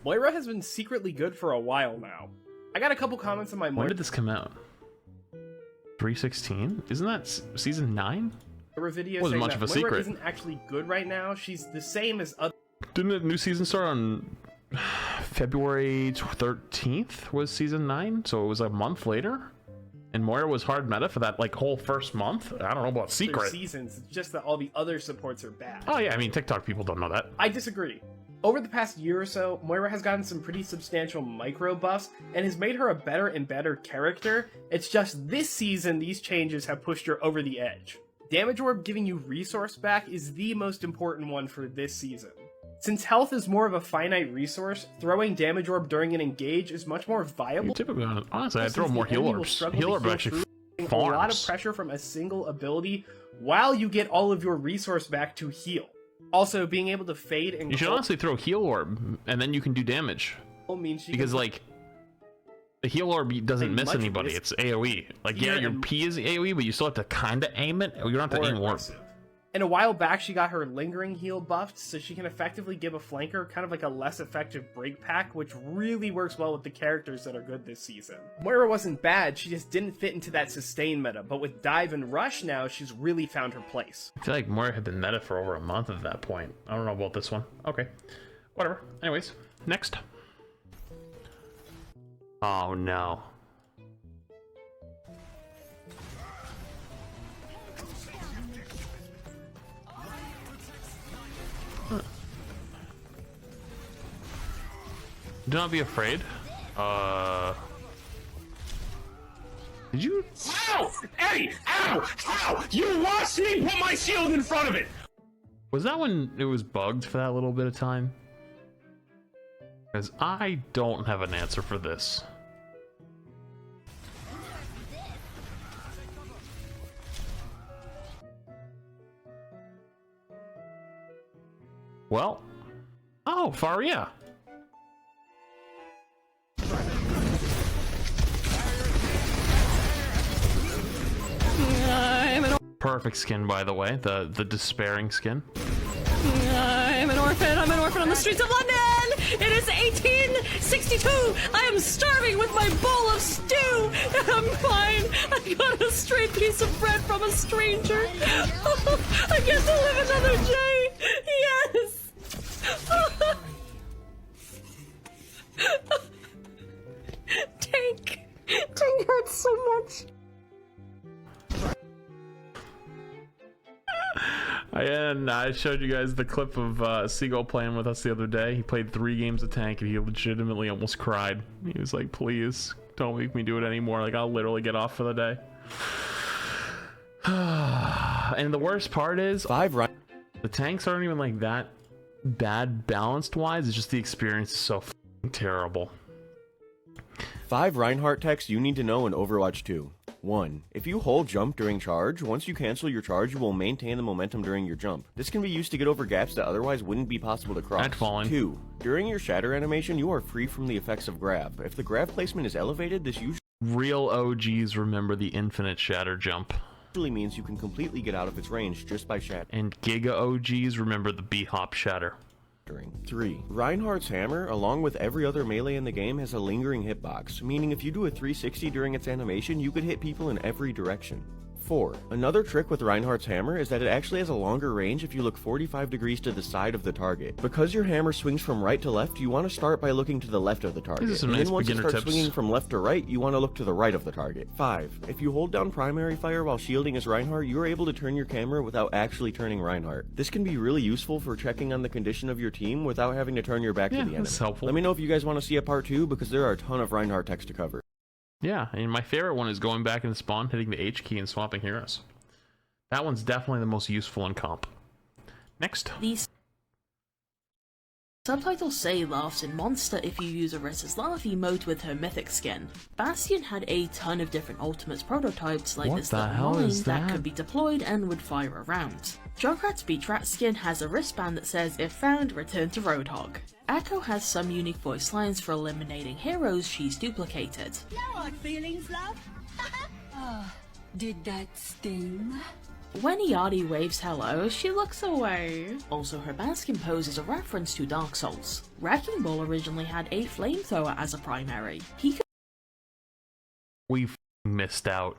Moira has been secretly good for a while now. I got a couple comments on my Moira. When did this come out? 316? Isn't that season 9? Video wasn't saying much that of a Moira secret. Isn't actually good right now. She's the same as other. Didn't the new season start on February 13th? Was season 9? So it was a month later. And Moira was hard meta for that like whole first month. I don't know about secret seasons. It's just that all the other supports are bad. Oh yeah, I mean TikTok people don't know that. I disagree. Over the past year or so, Moira has gotten some pretty substantial micro buffs and has made her a better and better character. It's just this season these changes have pushed her over the edge. Damage Orb giving you resource back is the most important one for this season. Since health is more of a finite resource, throwing Damage Orb during an engage is much more viable. Typically, honestly, I'd throw more heal orbs. Heal orb actually farms. A lot of pressure from a single ability while you get all of your resource back to heal. Also, being able to fade and you should honestly throw heal orb, and then you can do damage. Means because like the heal orb doesn't miss anybody. It's AOE. Like yeah, your P is AOE, but you still have to kind of aim it. You don't have to aim orb. And a while back, she got her lingering heal buffed, so she can effectively give a flanker kind of like a less effective break pack, which really works well with the characters that are good this season. Moira wasn't bad, she just didn't fit into that sustain meta, but with dive and rush now, she's really found her place. I feel like Moira had been meta for over a month at that point. I don't know about this one. Okay, whatever. Anyways, next. Oh no. Do not be afraid. Did you? Ow! Eddie! Ow! Ow! You watched me put my shield in front of it! Was that when it was bugged for that little bit of time? Because I don't have an answer for this. Well. Oh, Faria. Perfect skin, by the way, the despairing skin. I'm an orphan on the streets of London! It is 1862! I am starving with my bowl of stew! I'm fine! I got a stray piece of bread from a stranger! I get to live another day! Yes! Tank hurts so much! And I showed you guys the clip of Seagull playing with us the other day. He played 3 games of tank and he legitimately almost cried. He was like, please don't make me do it anymore. Like, I'll literally get off for the day. And the worst part is the tanks aren't even like that bad balanced wise. It's just the experience is so terrible. 5 Reinhardt techs you need to know in Overwatch 2. 1. If you hold jump during charge, once you cancel your charge, you will maintain the momentum during your jump. This can be used to get over gaps that otherwise wouldn't be possible to cross. 2. During your shatter animation, you are free from the effects of grab. If the grab placement is elevated, this usually real OGs remember the infinite shatter jump. Means you can completely get out of its range just by shattering. And Giga OGs remember the B-hop shatter. 3. Reinhardt's hammer, along with every other melee in the game, has a lingering hitbox, meaning if you do a 360 during its animation, you could hit people in every direction. 4. Another trick with Reinhardt's hammer is that it actually has a longer range if you look 45 degrees to the side of the target. Because your hammer swings from right to left, you want to start by looking to the left of the target. And then once it starts swinging from left to right, you want to look to the right of the target. 5. If you hold down primary fire while shielding as Reinhardt, you are able to turn your camera without actually turning Reinhardt. This can be really useful for checking on the condition of your team without having to turn your back to the enemy. That's helpful. Let me know if you guys want to see a part 2 because there are a ton of Reinhardt techs to cover. Yeah, and my favorite one is going back in the spawn, hitting the H key and swapping heroes. That one's definitely the most useful in comp. Next. These subtitles say laughs in Monster if you use a Res's Laugh emote with her mythic skin. Bastion had a ton of different ultimates prototypes like this little mine that could be deployed and would fire around. Junkrat's Beatrat skin has a wristband that says if found, return to Roadhog. Echo has some unique voice lines for eliminating heroes she's duplicated. No hard feelings, love. Oh, did that sting? When Iadi waves hello, she looks away. Also, her Bastion pose is a reference to Dark Souls. Wrecking Ball originally had a flamethrower as a primary. We missed out.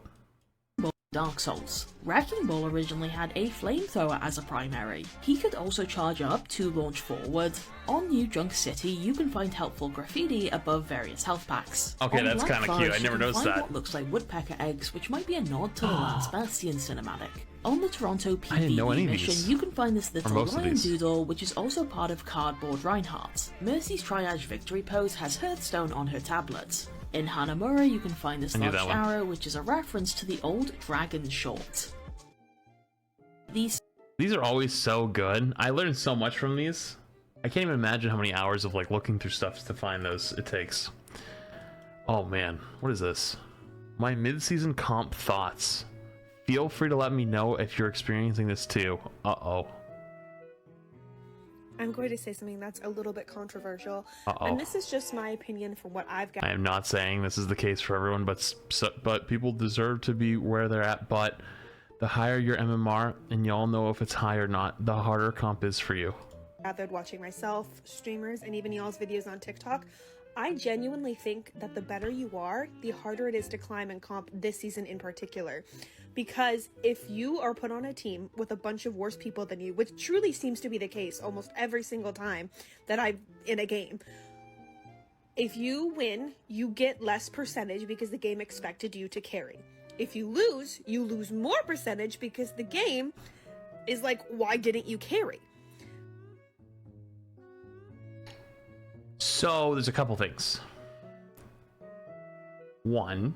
Dark Souls. Wrecking Ball originally had a flamethrower as a primary. He could also charge up to launch forward. On New Junk City, you can find helpful graffiti above various health packs. Okay, on that's kind of cute. I never noticed that. What looks like woodpecker eggs, which might be a nod to the last Bastion cinematic. On the Toronto PvE mission, you can find this little lion doodle, which is also part of Cardboard Reinhardt. Mercy's Triage victory pose has Hearthstone on her tablet. In Hanamura, you can find this large arrow, which is a reference to the old Dragon short. These are always so good. I learned so much from these. I can't even imagine how many hours of like looking through stuff to find those it takes. Oh man, what is this? My mid-season comp thoughts. Feel free to let me know if you're experiencing this too. Uh-oh. I'm going to say something that's a little bit controversial, and this is just my opinion from what I've got. I am not saying this is the case for everyone, but people deserve to be where they're at. But the higher your MMR, and y'all know if it's high or not, the harder comp is for you. Gathered watching myself, streamers, and even y'all's videos on TikTok, I genuinely think that the better you are, the harder it is to climb and comp this season in particular. Because if you are put on a team with a bunch of worse people than you, which truly seems to be the case almost every single time that I'm in a game, if you win, you get less percentage because the game expected you to carry. If you lose more percentage because the game is like, why didn't you carry? So there's a couple things. One,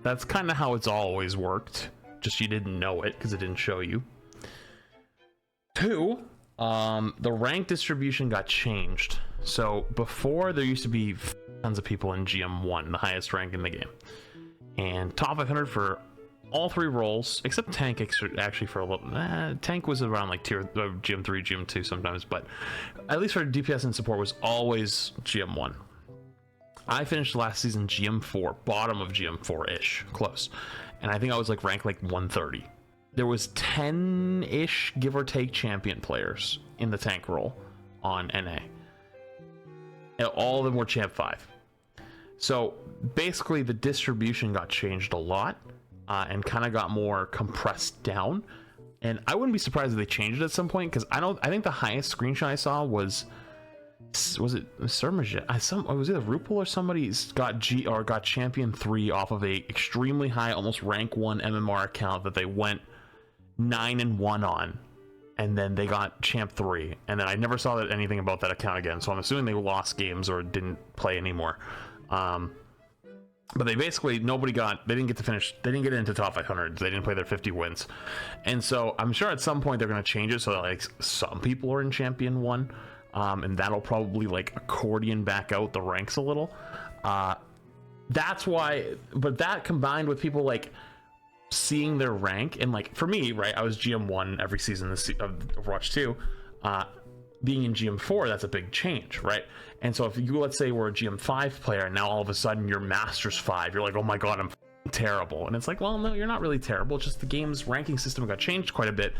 that's kind of how it's always worked. Just you didn't know it because it didn't show you. Two, the rank distribution got changed. So before there used to be tons of people in GM1, the highest rank in the game, and top 500 for all three roles except tank. Actually, for a little, tank was around like tier GM3, GM2 sometimes, but at least for DPS and support was always GM1. I finished last season GM4, bottom of GM4-ish, close. And I think I was like ranked like 130. There was 10-ish, give or take, champion players in the tank role on NA. And all of them were champ 5. So basically the distribution got changed a lot and kind of got more compressed down. And I wouldn't be surprised if they changed it at some point, because I think the highest screenshot I saw was it Surmajet? Was it a Rupel or somebody's got champion 3 off of a extremely high, almost rank 1 MMR account that they went 9-1 on, and then they got champ 3, and then I never saw anything about that account again. So I'm assuming they lost games or didn't play anymore. But they basically they didn't get to finish. They didn't get into top 500. They didn't play their 50 wins, and so I'm sure at some point they're going to change it so that like some people are in champion 1. And that'll probably like accordion back out the ranks a little. That's why, but that combined with people like seeing their rank, and like for me, right, I was GM1 every season of Overwatch 2. Being in GM4, that's a big change, right? And so if you, let's say we're a GM5 player, and now all of a sudden you're Masters 5, you're like, oh my god, I'm terrible. And it's like, well, no, you're not really terrible. It's just the game's ranking system got changed quite a bit.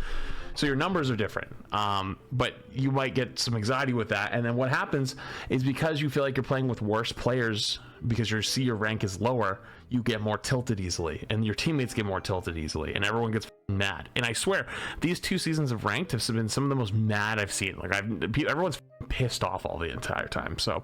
So your numbers are different, but you might get some anxiety with that. And then what happens is, because you feel like you're playing with worse players because your rank is lower, you get more tilted easily, and your teammates get more tilted easily, and everyone gets mad. And I swear, these 2 seasons of ranked have been some of the most mad I've seen. Like everyone's pissed off all the entire time. So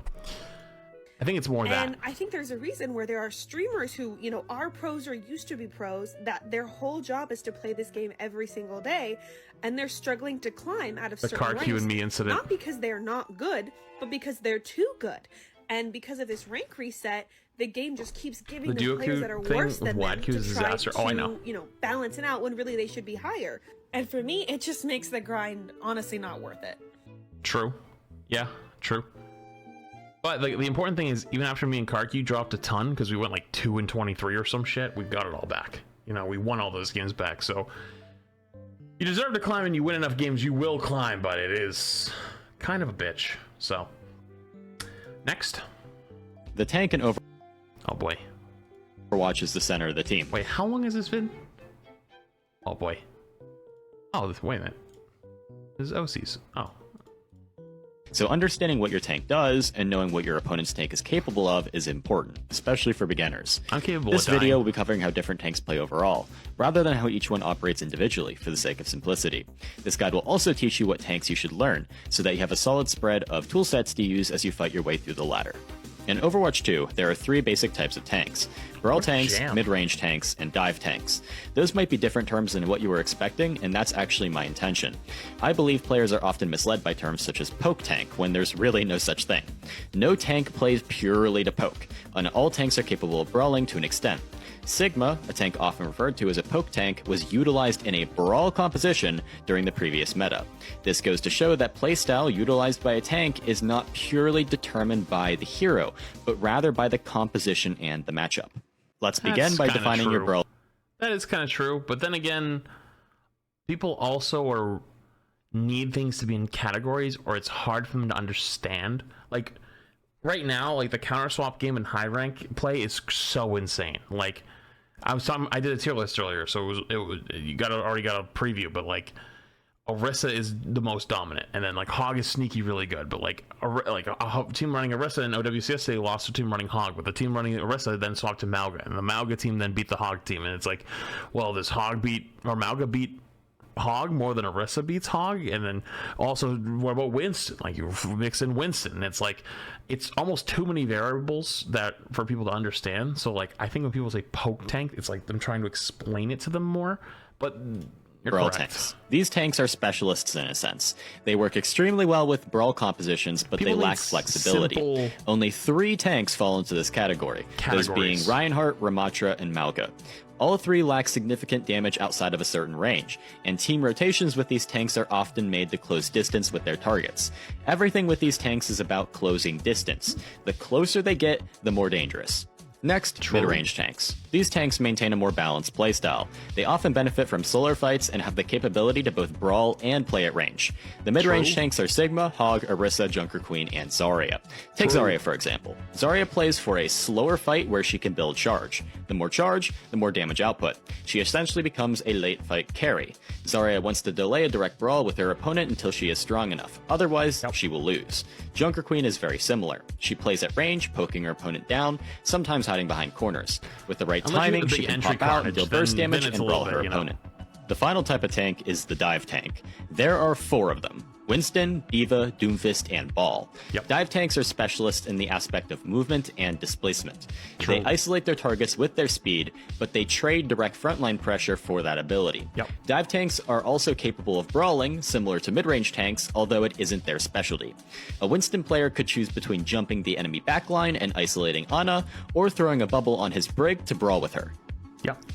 I think it's more that. And I think there's a reason where there are streamers who, are pros or used to be pros, that their whole job is to play this game every single day, and they're struggling to climb out of certain ranks. The Car Q and me incident. Not because they're not good, but because they're too good. And because of this rank reset, the game just keeps giving them players that are worse than them to try to, balance it out when really they should be higher. And for me, it just makes the grind honestly not worth it. True. Yeah, true. But the important thing is, even after me and Karki dropped a ton, because we went like 2-23 or some shit, we got it all back. We won all those games back. So you deserve to climb, and you win enough games, you will climb. But it is kind of a bitch. So next, the tank and oh boy, Overwatch is the center of the team. Wait, how long has this been? Oh boy. Oh, wait a minute. This is OCs. Oh. So understanding what your tank does and knowing what your opponent's tank is capable of is important, especially for beginners. I'm capable This of dying. video will be covering how different tanks play overall, rather than how each one operates individually for the sake of simplicity. This guide will also teach you what tanks you should learn, so that you have a solid spread of toolsets to use as you fight your way through the ladder. In Overwatch 2, there are 3 basic types of tanks: Brawl tanks, mid-range tanks, and dive tanks. Those might be different terms than what you were expecting, and that's actually my intention. I believe players are often misled by terms such as poke tank, when there's really no such thing. No tank plays purely to poke, and all tanks are capable of brawling to an extent. Sigma, a tank often referred to as a poke tank, was utilized in a brawl composition during the previous meta. This goes to show that playstyle utilized by a tank is not purely determined by the hero, but rather by the composition and the matchup. Let's begin by defining your brawl. That is kind of true, but then again, people also need things to be in categories, or it's hard for them to understand. Like, right now, like, the counter swap game in high rank play is so insane. Like, I did a tier list earlier, so you already got a preview, but like Orisa is the most dominant, and then like Hog is sneaky really good, but like a team running Orisa in OWCS they lost to team running Hog, but the team running Orisa then swapped to Malga, and the Malga team then beat the Hog team, and it's like, well, does Malga beat Hog more than Orisa beats Hog? And then also, what about Winston? Like, you mix in Winston, and it's like, it's almost too many variables that for people to understand. So like, I think when people say poke tank, it's like them trying to explain it to them more, but you're Brawl correct. tanks. These tanks are specialists in a sense. They work extremely well with brawl compositions, but People they lack need flexibility. simple Only 3 tanks fall into this category, those being Reinhardt, Ramatra, and Malga. All 3 lack significant damage outside of a certain range, and team rotations with these tanks are often made to close distance with their targets. Everything with these tanks is about closing distance. The closer they get, the more dangerous. Next, mid-range tanks. These tanks maintain a more balanced playstyle. They often benefit from solo fights and have the capability to both brawl and play at range. The mid-range tanks are Sigma, Hog, Orisa, Junker Queen, and Zarya. Take Zarya for example. Zarya plays for a slower fight where she can build charge. The more charge, the more damage output. She essentially becomes a late fight carry. Zarya wants to delay a direct brawl with her opponent until she is strong enough. Otherwise, she will lose. Junker Queen is very similar. She plays at range, poking her opponent down, sometimes hiding behind corners. With the right timing, she can pop out and deal burst damage and brawl her opponent. The final type of tank is the dive tank. There are 4 of them: Winston, D.Va, Doomfist, and Ball. Dive tanks are specialists in the aspect of movement and displacement. They isolate their targets with their speed, but they trade direct frontline pressure for that ability. Dive tanks are also capable of brawling, similar to mid-range tanks, although it isn't their specialty. A Winston player could choose between jumping the enemy backline and isolating Ana, or throwing a bubble on his brig to brawl with her.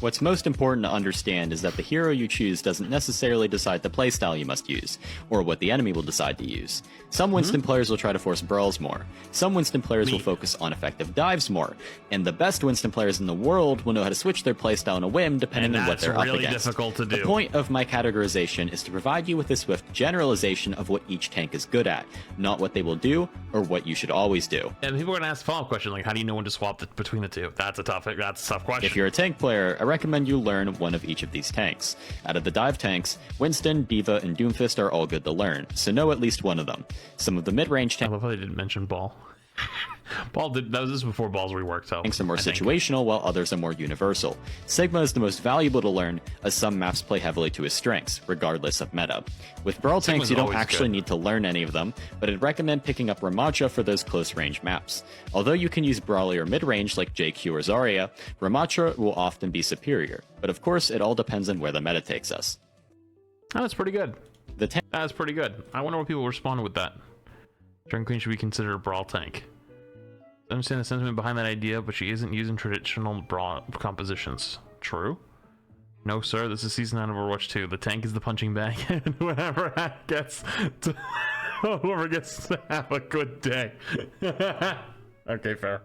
What's most important to understand is that the hero you choose doesn't necessarily decide the playstyle you must use, or what the enemy will decide to use. Some Winston players will try to force brawls more. Some Winston players will focus on effective dives more. And the best Winston players in the world will know how to switch their playstyle on a whim depending on what they're up against. Difficult to do. The point of my categorization is to provide you with a swift generalization of what each tank is good at, not what they will do or what you should always do. And people are going to ask a follow-up question, like, how do you know when to swap between the two? That's a tough question. If you're a tank player, I recommend you learn one of each of these tanks. Out of the dive tanks, Winston, D.Va, and Doomfist are all good to learn, so know at least one of them. Some of the mid-range tanks... I love how they didn't mention Ball. That was before Ball's reworked, so... Tanks are more situational, while others are more universal. Sigma is the most valuable to learn, as some maps play heavily to his strengths, regardless of meta. With Brawl tanks, you don't actually need to learn any of them, but I'd recommend picking up Ramatra for those close-range maps. Although you can use Brawly or mid-range like JQ or Zarya, Ramatra will often be superior, but of course it all depends on where the meta takes us. Oh, that's pretty good. That's pretty good. I wonder what people respond with that. Junker Queen should be considered a Brawl tank. I understand the sentiment behind that idea, but she isn't using traditional brawl compositions. True? No, sir. This is Season 9 of Overwatch 2. The tank is the punching bag, and whoever gets to have a good day. Okay, fair.